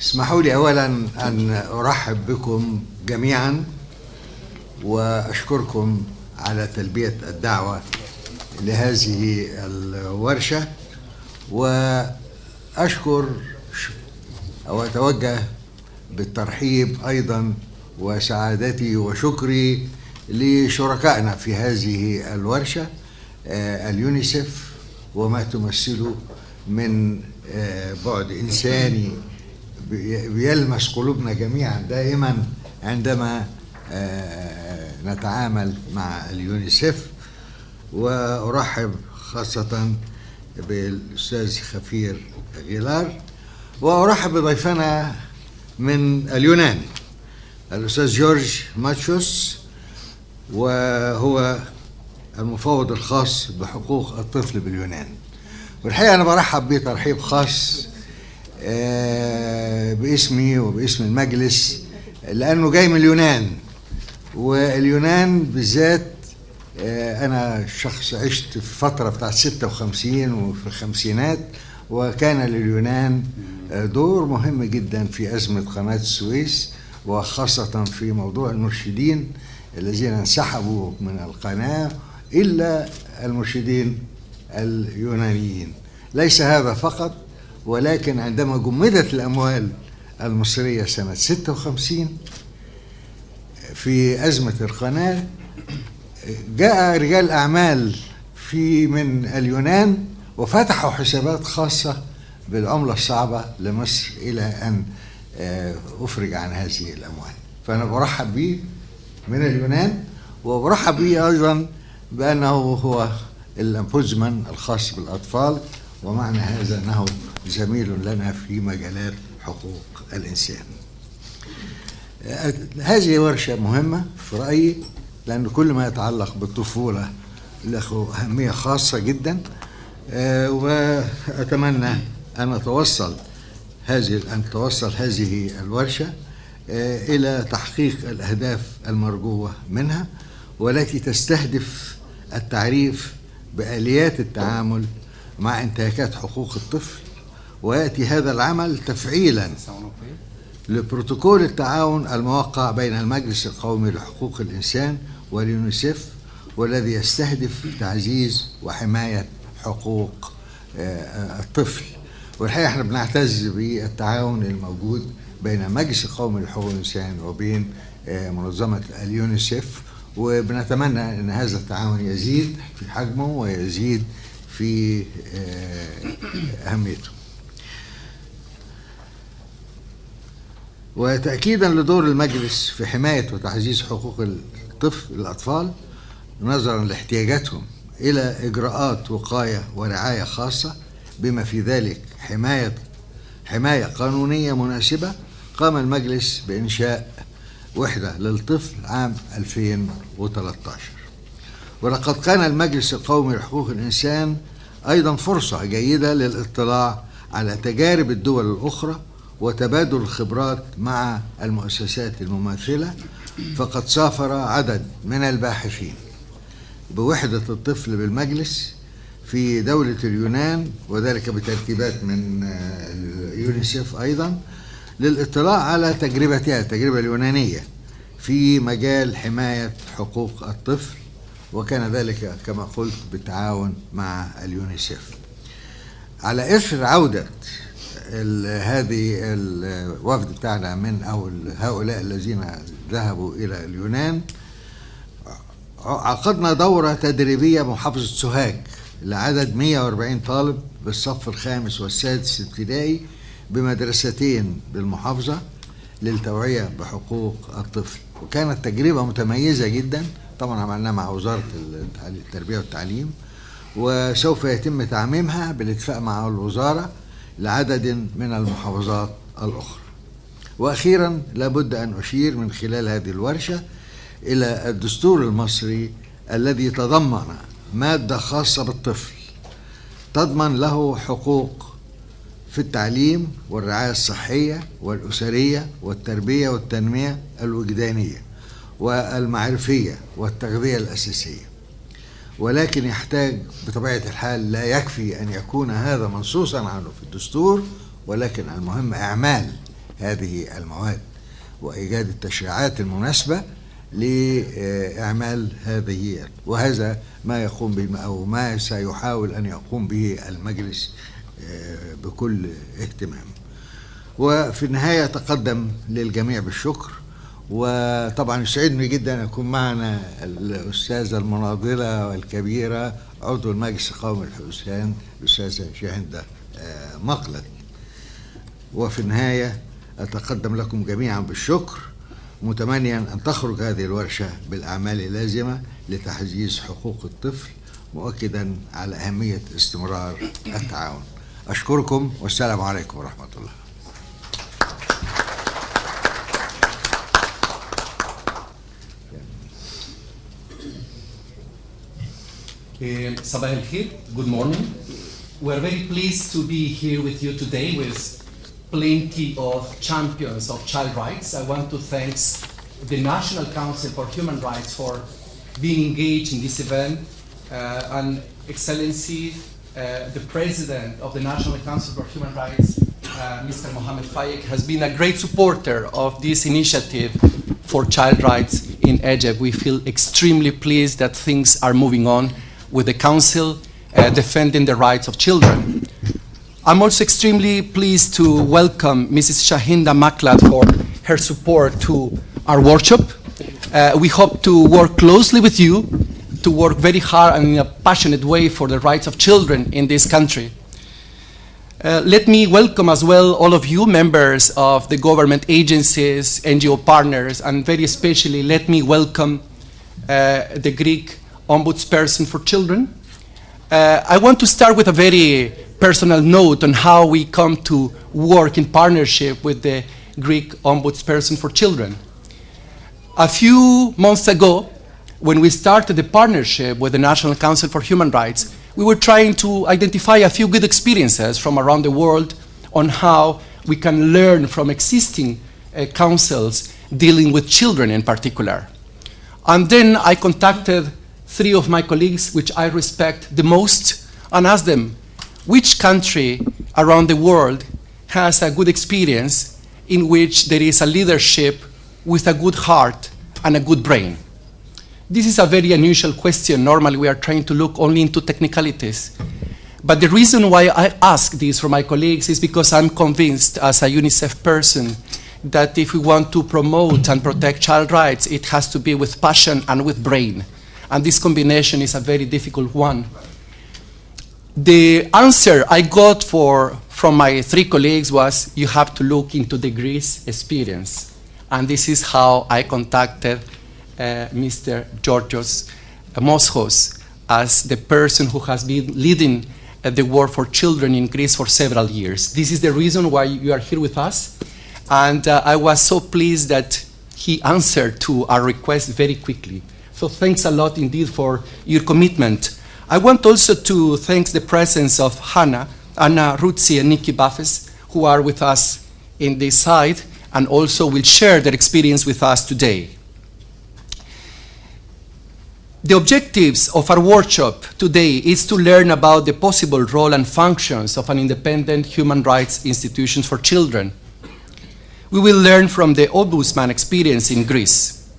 اسمحوا لي أولا أن أرحب بكم جميعا وأشكركم على تلبية الدعوة لهذه الورشة، وأشكر أو أتوجه بالترحيب أيضا وسعادتي وشكري لشركائنا في هذه الورشة، اليونيسيف وما تمثله من بعد إنساني بيلمس قلوبنا جميعا دائما عندما نتعامل مع اليونيسيف. وأرحب خاصة بالأستاذ خفير غيلار، وأرحب بضيفنا من اليونان الأستاذ جورج ماتشوس، وهو المفوض الخاص بحقوق الطفل باليونان. والحقيقة أنا برحب بيه ترحيب خاص باسمي وباسم المجلس، لأنه جاي من اليونان، واليونان بالذات أنا شخص عشت في فترة بتاعت 56 وفي الخمسينات، وكان لليونان دور مهم جدا في أزمة قناة السويس، وخاصة في موضوع المرشدين الذين انسحبوا من القناة إلا المرشدين اليونانيين. ليس هذا فقط، ولكن عندما جمدت الأموال المصرية سنة 56 في أزمة القناة، جاء رجال أعمال من اليونان وفتحوا حسابات خاصة بالعملة الصعبة لمصر إلى أن أفرج عن هذه الأموال. فأنا برحب به من اليونان، وبرحب به أيضا بأنه هو الأمبوزمان الخاص بالأطفال، ومعنى هذا أنه زميل لنا في مجالات حقوق الإنسان. هذه ورشة مهمة في رأيي، لأن كل ما يتعلق بالطفولة له أهمية خاصة جدا، وأتمنى أن توصل هذه الورشة إلى تحقيق الأهداف المرجوة منها، والتي تستهدف التعريف بآليات التعامل مع انتهاكات حقوق الطفل. ويأتي هذا العمل تفعيلا لبروتوكول التعاون الموقع بين المجلس القومي لحقوق الإنسان واليونيسيف، والذي يستهدف تعزيز وحماية حقوق الطفل. والحقيقة احنا بنعتز بالتعاون الموجود بين المجلس القومي لحقوق الإنسان وبين منظمة اليونيسيف، وبنتمنى أن هذا التعاون يزيد في حجمه ويزيد في أهميته. وتأكيدا لدور المجلس في حماية وتعزيز حقوق الأطفال نظرا لاحتياجاتهم إلى إجراءات وقاية ورعاية خاصة، بما في ذلك حماية قانونية مناسبة، قام المجلس بإنشاء وحدة للطفل عام 2013. ولقد كان المجلس القومي لحقوق الإنسان أيضا فرصة جيدة للاطلاع على تجارب الدول الأخرى وتبادل الخبرات مع المؤسسات المماثلة، فقد سافر عدد من الباحثين بوحدة الطفل بالمجلس في دولة اليونان، وذلك بترتيبات من اليونيسيف أيضا، للاطلاع على تجربتها التجربة اليونانية في مجال حماية حقوق الطفل، وكان ذلك كما قلت بالتعاون مع اليونيسيف. على إثر عودة هذه الوفد بتاعنا من هؤلاء الذين ذهبوا إلى اليونان، عقدنا دورة تدريبية محافظة سوهاج لعدد 140 طالب بالصف الخامس والسادس ابتدائي بمدرستين بالمحافظة للتوعية بحقوق الطفل. وكانت تجربة متميزة جدا، طبعا عملناها مع وزارة التربية والتعليم، وسوف يتم تعميمها بالاتفاق مع الوزارة لعدد من المحافظات الأخرى. وأخيرا لابد أن أشير من خلال هذه الورشة إلى الدستور المصري الذي تضمن مادة خاصة بالطفل تضمن له حقوق في التعليم والرعاية الصحية والأسرية والتربية والتنمية الوجدانية والمعرفية والتغذية الأساسية. ولكن يحتاج بطبيعة الحال، لا يكفي أن يكون هذا منصوصا عنه في الدستور، ولكن المهم إعمال هذه المواد وإيجاد التشريعات المناسبة لإعمال هذه، وهذا ما يقوم به أو ما سيحاول أن يقوم به المجلس بكل اهتمام. وفي النهاية أتقدم للجميع بالشكر، وطبعا يسعدني جدا أن يكون معنا الأستاذة المناضلة الكبيرة عضو المجلس القومي للحسان الأستاذة شاهندة مقلد. وفي النهاية أتقدم لكم جميعا بالشكر، متمنيا أن تخرج هذه الورشة بالأعمال اللازمة لتعزيز حقوق الطفل، مؤكدا على أهمية استمرار التعاون. أشكركم والسلام عليكم ورحمة الله. صباح الخير. Good morning. We're very pleased to be here with you today with plenty of champions of child rights. I want to thank the National Council for Human Rights for being engaged in this event, and Excellency, the President of the National Council for Human Rights, Mr. Mohammed Fayek, has been a great supporter of this initiative for child rights in Egypt. We feel extremely pleased that things are moving on with the Council defending the rights of children. I'm also extremely pleased to welcome Mrs. Shahinda Maklad for her support to our workshop. We hope to work closely with you to work very hard and in a passionate way for the rights of children in this country. Let me welcome as well all of you members of the government agencies, NGO partners, and very especially let me welcome the Greek Ombudsperson for Children. I want to start with a very personal note on how we come to work in partnership with the Greek Ombudsperson for Children. A few months ago, when we started the partnership with the National Council for Human Rights, we were trying to identify a few good experiences from around the world on how we can learn from existing councils dealing with children in particular. And then I contacted 3 of my colleagues, which I respect the most, and asked them which country around the world has a good experience in which there is a leadership with a good heart and a good brain. This is a very unusual question. Normally we are trying to look only into technicalities. But the reason why I ask this from my colleagues is because I'm convinced as a UNICEF person that if we want to promote and protect child rights, it has to be with passion and with brain. And this combination is a very difficult one. The answer I got from my 3 colleagues was, you have to look into the Greece experience. And this is how I contacted Mr. Georgios Moschos as the person who has been leading the work for children in Greece for several years. This is the reason why you are here with us. And I was so pleased that he answered to our request very quickly. So thanks a lot indeed for your commitment. I want also to thank the presence of Anna Ruzzi and Nikki Buffes, who are with us in this side and also will share their experience with us today. The objectives of our workshop today is to learn about the possible role and functions of an independent human rights institution for children. We will learn from the Ombudsman experience in Greece.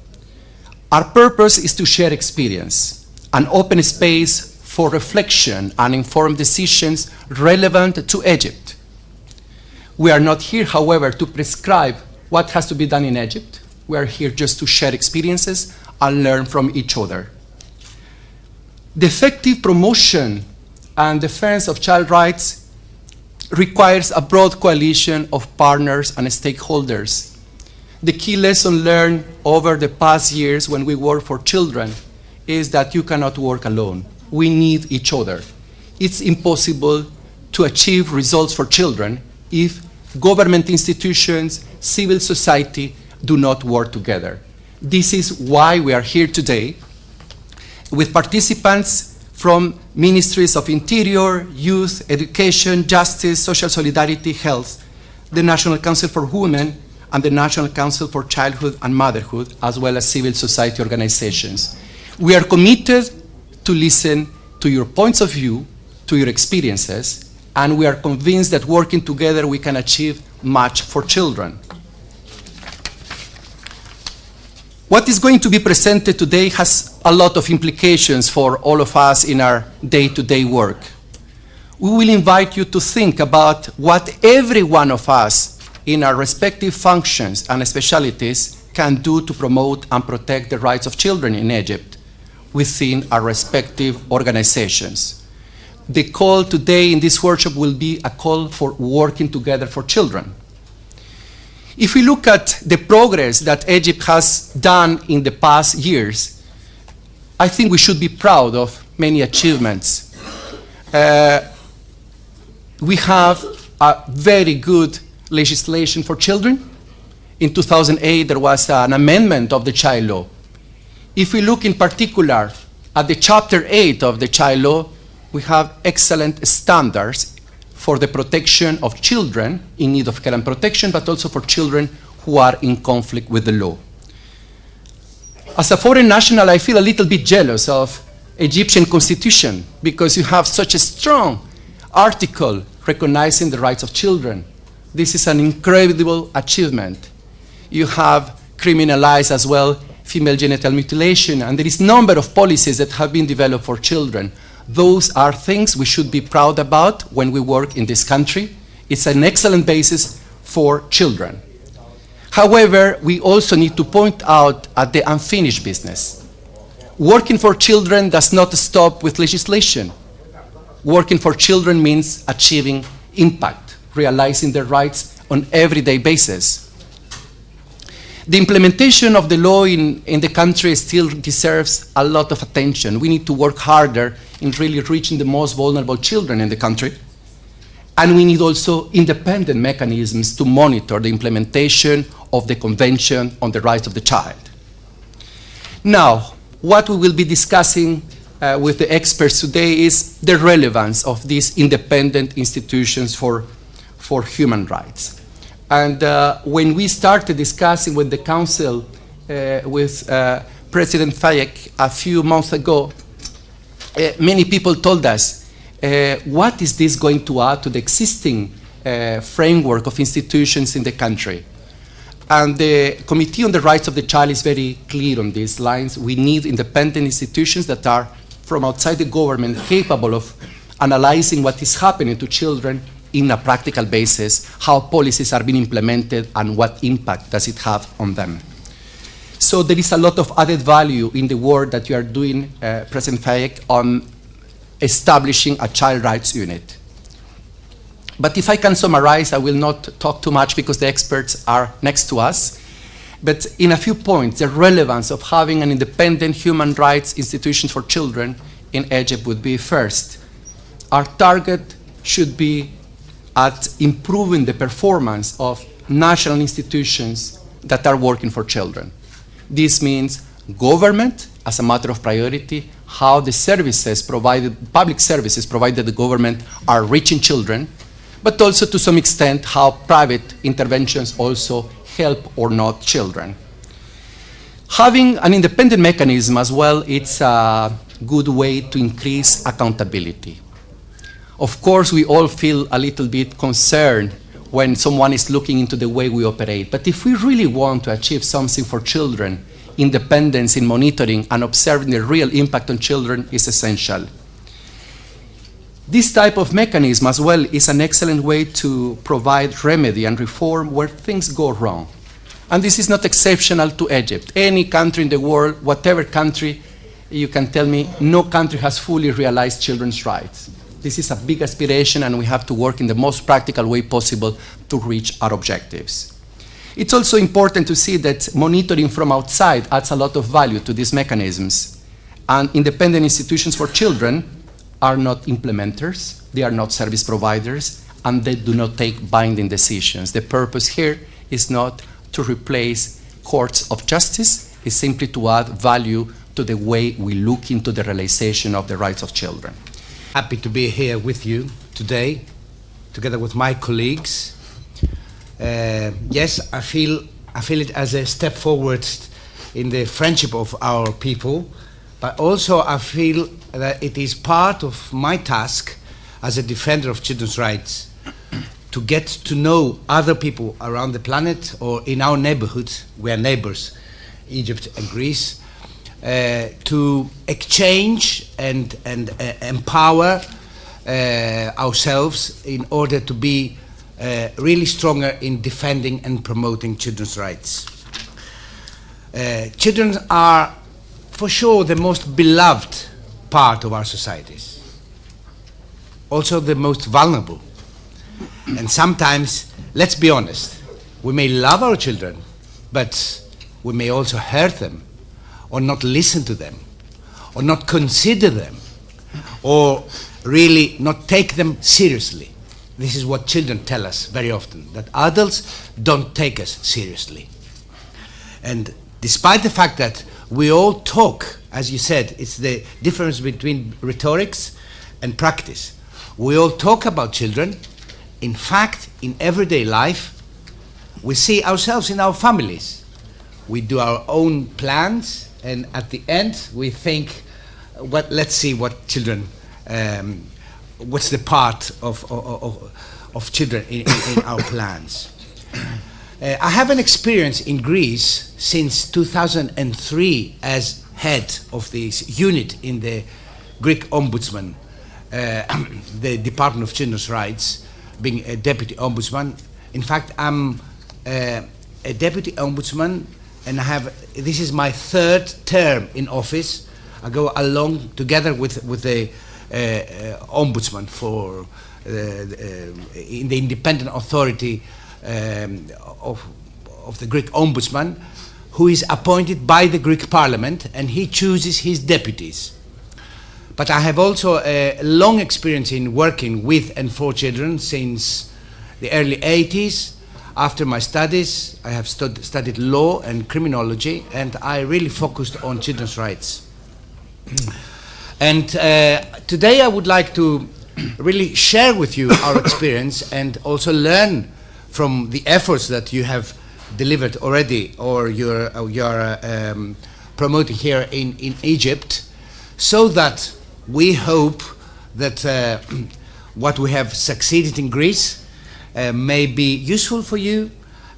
Our purpose is to share experience, an open space for reflection and informed decisions relevant to Egypt. We are not here, however, to prescribe what has to be done in Egypt. We are here just to share experiences and learn from each other. The effective promotion and defense of child rights requires a broad coalition of partners and stakeholders. The key lesson learned over the past years when we work for children is that you cannot work alone. We need each other. It's impossible to achieve results for children if government institutions, civil society do not work together. This is why we are here today with participants from Ministries of Interior, Youth, Education, Justice, Social Solidarity, Health, the National Council for Women, and the National Council for Childhood and Motherhood, as well as civil society organizations. We are committed to listen to your points of view, to your experiences, and we are convinced that working together we can achieve much for children. What is going to be presented today has a lot of implications for all of us in our day-to-day work. We will invite you to think about what every one of us in our respective functions and specialties can do to promote and protect the rights of children in Egypt within our respective organizations. The call today in this workshop will be a call for working together for children. If we look at the progress that Egypt has done in the past years, I think we should be proud of many achievements. We have a very good legislation for children. In 2008, there was an amendment of the child law. If we look in particular at the Chapter 8 of the child law, we have excellent standards for the protection of children in need of care and protection, but also for children who are in conflict with the law. As a foreign national, I feel a little bit jealous of Egyptian constitution because you have such a strong article recognizing the rights of children. This is an incredible achievement. You have criminalized as well female genital mutilation, and there is a number of policies that have been developed for children. Those are things we should be proud about when we work in this country. It's an excellent basis for children. However, we also need to point out at the unfinished business. Working for children does not stop with legislation. Working for children means achieving impact, realizing their rights on everyday basis. The implementation of the law in the country still deserves a lot of attention. We need to work harder in really reaching the most vulnerable children in the country. And we need also independent mechanisms to monitor the implementation of the Convention on the Rights of the Child. Now, what we will be discussing with the experts today is the relevance of these independent institutions for human rights. And when we started discussing with the Council, with President Fayyad a few months ago, many people told us, what is this going to add to the existing framework of institutions in the country? And the Committee on the Rights of the Child is very clear on these lines. We need independent institutions that are from outside the government capable of analyzing what is happening to children in a practical basis, how policies are being implemented, and what impact does it have on them. So there is a lot of added value in the work that you are doing, President Fayyad, on establishing a child rights unit. But if I can summarize, I will not talk too much because the experts are next to us. But in a few points, the relevance of having an independent human rights institution for children in Egypt would be first. Our target should be at improving the performance of national institutions that are working for children. This means government as a matter of priority, how the services provided, public services provided by the government are reaching children, but also to some extent how private interventions also help or not children. Having an independent mechanism as well, it's a good way to increase accountability. Of course, we all feel a little bit concerned when someone is looking into the way we operate. But if we really want to achieve something for children, independence in monitoring and observing the real impact on children is essential. This type of mechanism as well is an excellent way to provide remedy and reform where things go wrong. And this is not exceptional to Egypt. Any country in the world, whatever country, you can tell me, no country has fully realized children's rights. This is a big aspiration, and we have to work in the most practical way possible to reach our objectives. It's also important to see that monitoring from outside adds a lot of value to these mechanisms. And independent institutions for children are not implementers, they are not service providers, and they do not take binding decisions. The purpose here is not to replace courts of justice, it's simply to add value to the way we look into the realization of the rights of children. Happy to be here with you today, together with my colleagues. Yes, I feel it as a step forward in the friendship of our people, but also I feel that it is part of my task as a defender of children's rights to get to know other people around the planet or in our neighborhoods. We are neighbors. Egypt and Greece, to exchange and empower ourselves in order to be really stronger in defending and promoting children's rights. Children are, for sure, the most beloved part of our societies, also the most vulnerable. And sometimes, let's be honest, we may love our children, but we may also hurt them, or not listen to them, or not consider them, or really not take them seriously. This is what children tell us very often, that adults don't take us seriously. And despite the fact that we all talk, as you said, it's the difference between rhetorics and practice. We all talk about children. In fact, in everyday life, we see ourselves in our families. We do our own plans, and at the end, we think, let's see what children, what's the part of children in our plans. I have an experience in Greece since 2003 as head of this unit in the Greek Ombudsman, the Department of Children's Rights, being a deputy ombudsman. In fact, I'm a deputy ombudsman, and this is my third term in office. I go along together with the ombudsman for in the independent authority of the Greek ombudsman, who is appointed by the Greek Parliament, and he chooses his deputies. But I have also a long experience in working with and for children since the early 80s. After my studies, I have studied law and criminology, and I really focused on children's rights. And today I would like to really share with you our experience and also learn from the efforts that you have delivered already, or you're promoting here in Egypt, so that we hope that what we have succeeded in Greece may be useful for you,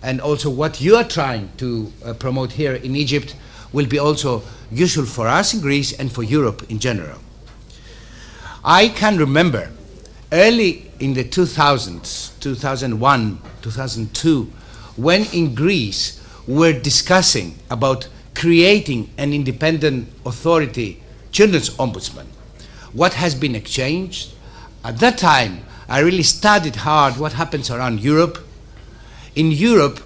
and also what you are trying to promote here in Egypt will be also useful for us in Greece and for Europe in general. I can remember early in the 2000s, 2001, 2002, when in Greece we're discussing about creating an independent authority, children's ombudsman. What has been exchanged? At that time, I really studied hard what happens around Europe. In Europe,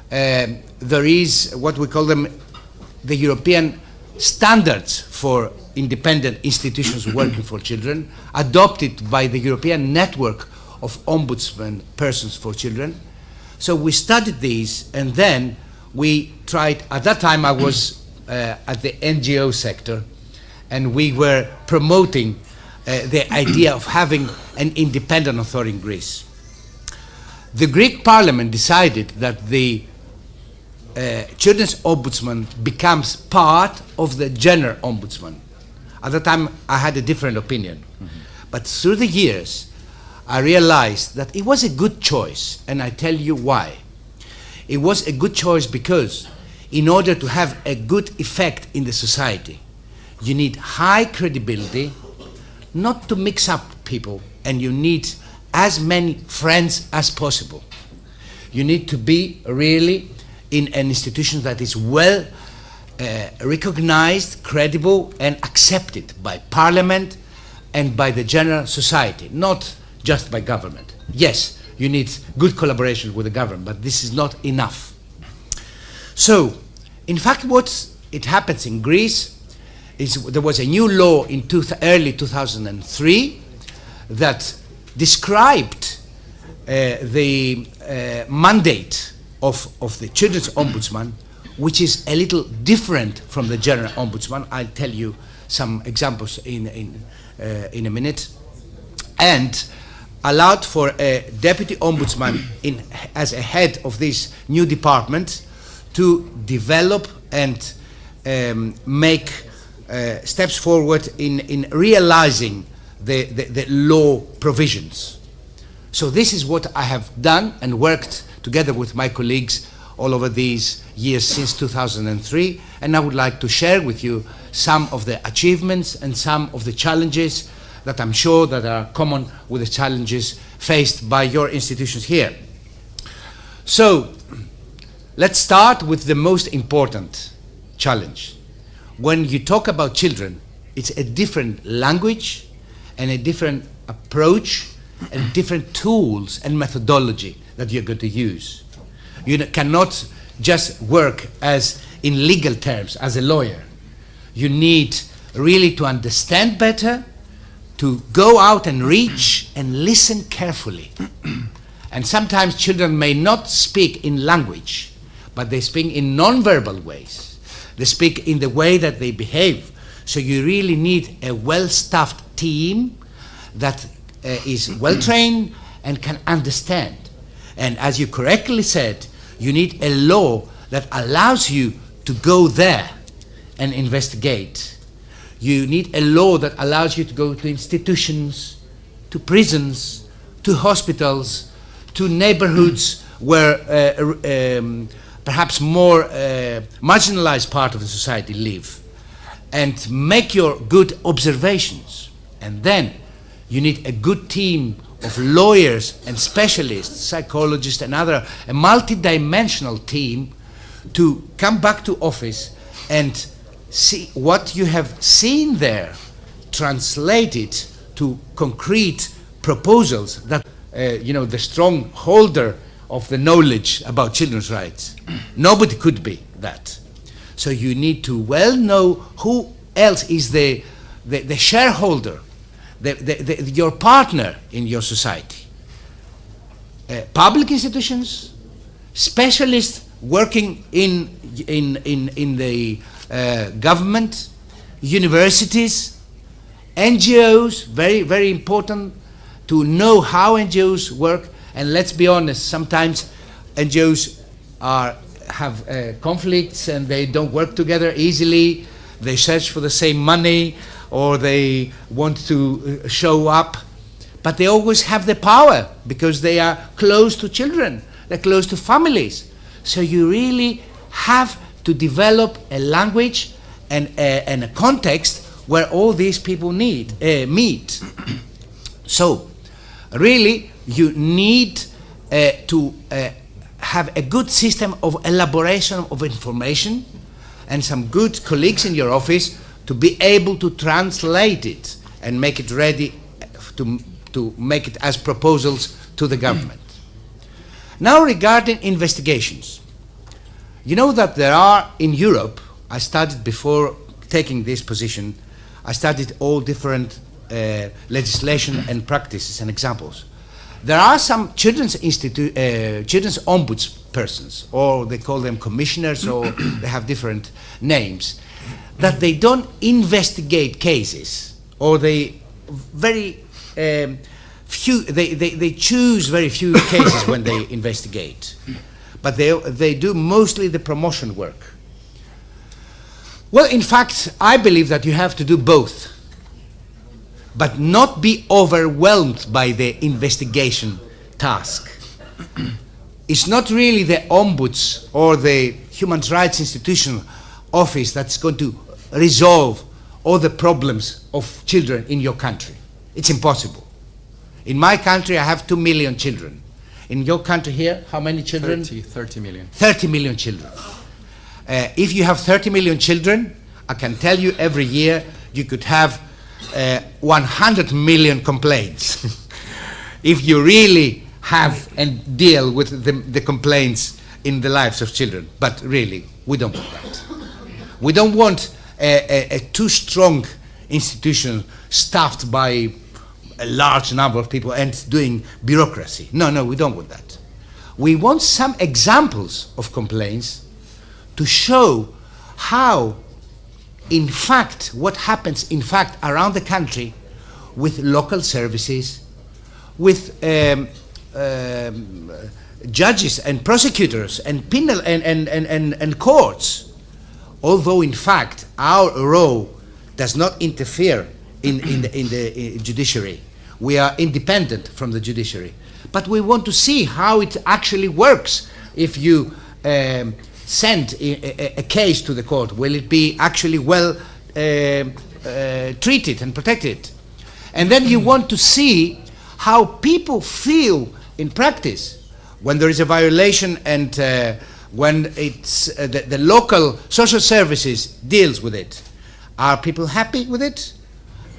there is what we call them the European standards for independent institutions working for children, adopted by the European network of ombudsman persons for children. So we studied these, and then we tried. At that time, I was at the NGO sector, and we were promoting the idea of having an independent authority in Greece. The Greek Parliament decided that the Children's Ombudsman becomes part of the General Ombudsman. At that time, I had a different opinion. But through the years, I realized that it was a good choice, and I tell you why. It was a good choice because in order to have a good effect in the society, you need high credibility, not to mix up people, and you need as many friends as possible. You need to be really in an institution that is well recognized, credible, and accepted by Parliament and by the general society, not just by government. Yes, you need good collaboration with the government, but this is not enough. So, in fact, what it happens in Greece is there was a new law in early 2003 that described the mandate of the Children's Ombudsman, which is a little different from the General Ombudsman. I'll tell you some examples in a minute. And allowed for a deputy ombudsman as a head of this new department to develop and make steps forward in realizing the law provisions. So this is what I have done and worked together with my colleagues all over these years since 2003, and I would like to share with you some of the achievements and some of the challenges that I'm sure that are common with the challenges faced by your institutions here. So, let's start with the most important challenge. When you talk about children, it's a different language and a different approach and different tools and methodology that you're going to use. You cannot just work as in legal terms as a lawyer. You need really to understand better, to go out and reach and listen carefully. And sometimes children may not speak in language, but they speak in non-verbal ways. They speak in the way that they behave. So you really need a well-staffed team that is well-trained and can understand. And as you correctly said, you need a law that allows you to go there and investigate. You need a law that allows you to go to institutions, to prisons, to hospitals, to neighborhoods where perhaps more marginalized part of the society live, and make your good observations. And then you need a good team of lawyers and specialists, psychologists and other, a multidimensional team to come back to office and see what you have seen there, translate it to concrete proposals that, the strong holder of the knowledge about children's rights. Nobody could be that. So you need to well know who else is the shareholder, your partner in your society. Public institutions, specialists working in the government, universities, NGOs, very, very important to know how NGOs work. And let's be honest, sometimes NGOs have conflicts and they don't work together easily. They search for the same money or they want to show up, but they always have the power because they are close to children, they're close to families. So you really have to develop a language and a context where all these people meet. So really you need to have a good system of elaboration of information and some good colleagues in your office to be able to translate it and make it ready to make it as proposals to the government. Now regarding investigations. You know that there are in Europe, I studied before taking this position, I studied all different legislation and practices and examples. There are some children's ombudspersons, or they call them commissioners, or they have different names, that they don't investigate cases, or they very few. They choose very few cases when they investigate, but they do mostly the promotion work. Well, in fact, I believe that you have to do both, but not be overwhelmed by the investigation task. It's not really the ombuds or the human rights institution office that's going to resolve all the problems of children in your country. It's impossible. In my country, I have 2 million children. In your country here, how many children? 30 million. 30 million children. If you have 30 million children, I can tell you every year you could have 100 million complaints. If you really have and deal with the complaints in the lives of children. But really, we don't want that. We don't want a too strong institution staffed by a large number of people and doing bureaucracy. No, we don't want that. We want some examples of complaints to show how, in fact, what happens, in fact, around the country with local services, with judges and prosecutors and penal and courts, although in fact our role does not interfere in the judiciary. We are independent from the judiciary. But we want to see how it actually works if you send a case to the court? Will it be actually well treated and protected? And then you want to see how people feel in practice when there is a violation and when it's the local social services deals with it. Are people happy with it?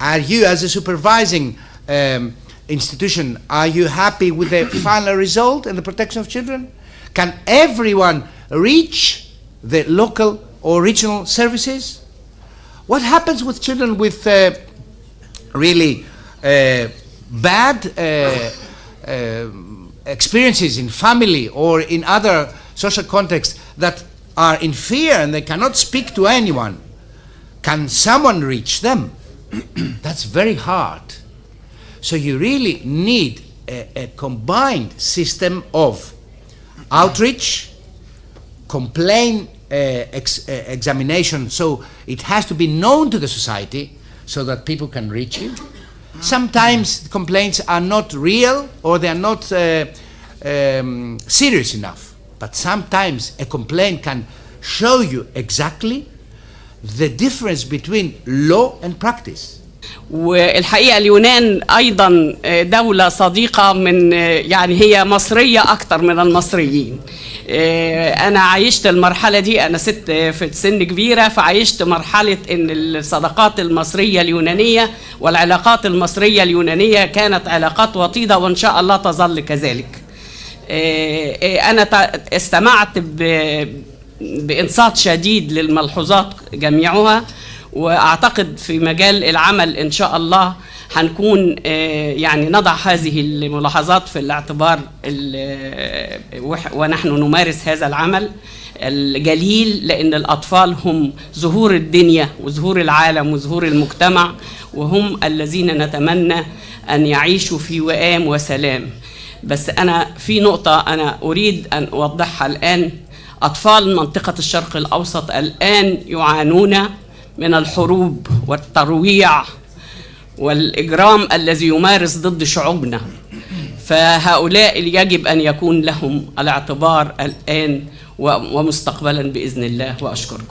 Are you, as a supervising institution, are you happy with the final result and the protection of children? Can everyone reach the local or regional services? What happens with children with really bad experiences in family or in other social contexts that are in fear and they cannot speak to anyone? Can someone reach them? That's very hard. So you really need a combined system of outreach, complaint examination, so it has to be known to the society so that people can reach you. Sometimes complaints are not real or they are not serious enough, but sometimes a complaint can show you exactly the difference between law and practice. والحقيقة اليونان أيضا دولة صديقة من يعني هي مصرية أكتر من المصريين. أنا عايشت المرحلة دي، أنا ست في سن كبيرة، فعايشت مرحلة إن الصداقات المصرية اليونانية والعلاقات المصرية اليونانية كانت علاقات وطيدة وإن شاء الله تظل كذلك. أنا استمعت بإنصات شديد للملحوظات جميعها، وأعتقد في مجال العمل إن شاء الله هنكون يعني نضع هذه الملاحظات في الاعتبار ونحن نمارس هذا العمل الجليل، لأن الأطفال هم زهور الدنيا وزهور العالم وزهور المجتمع، وهم الذين نتمنى أن يعيشوا في وئام وسلام. بس أنا في نقطة أنا أريد أن أوضحها الآن. أطفال منطقة الشرق الأوسط الآن يعانون من الحروب والترويع والإجرام الذي يمارس ضد شعوبنا، فهؤلاء يجب أن يكون لهم الاعتبار الآن ومستقبلا بإذن الله، وأشكركم.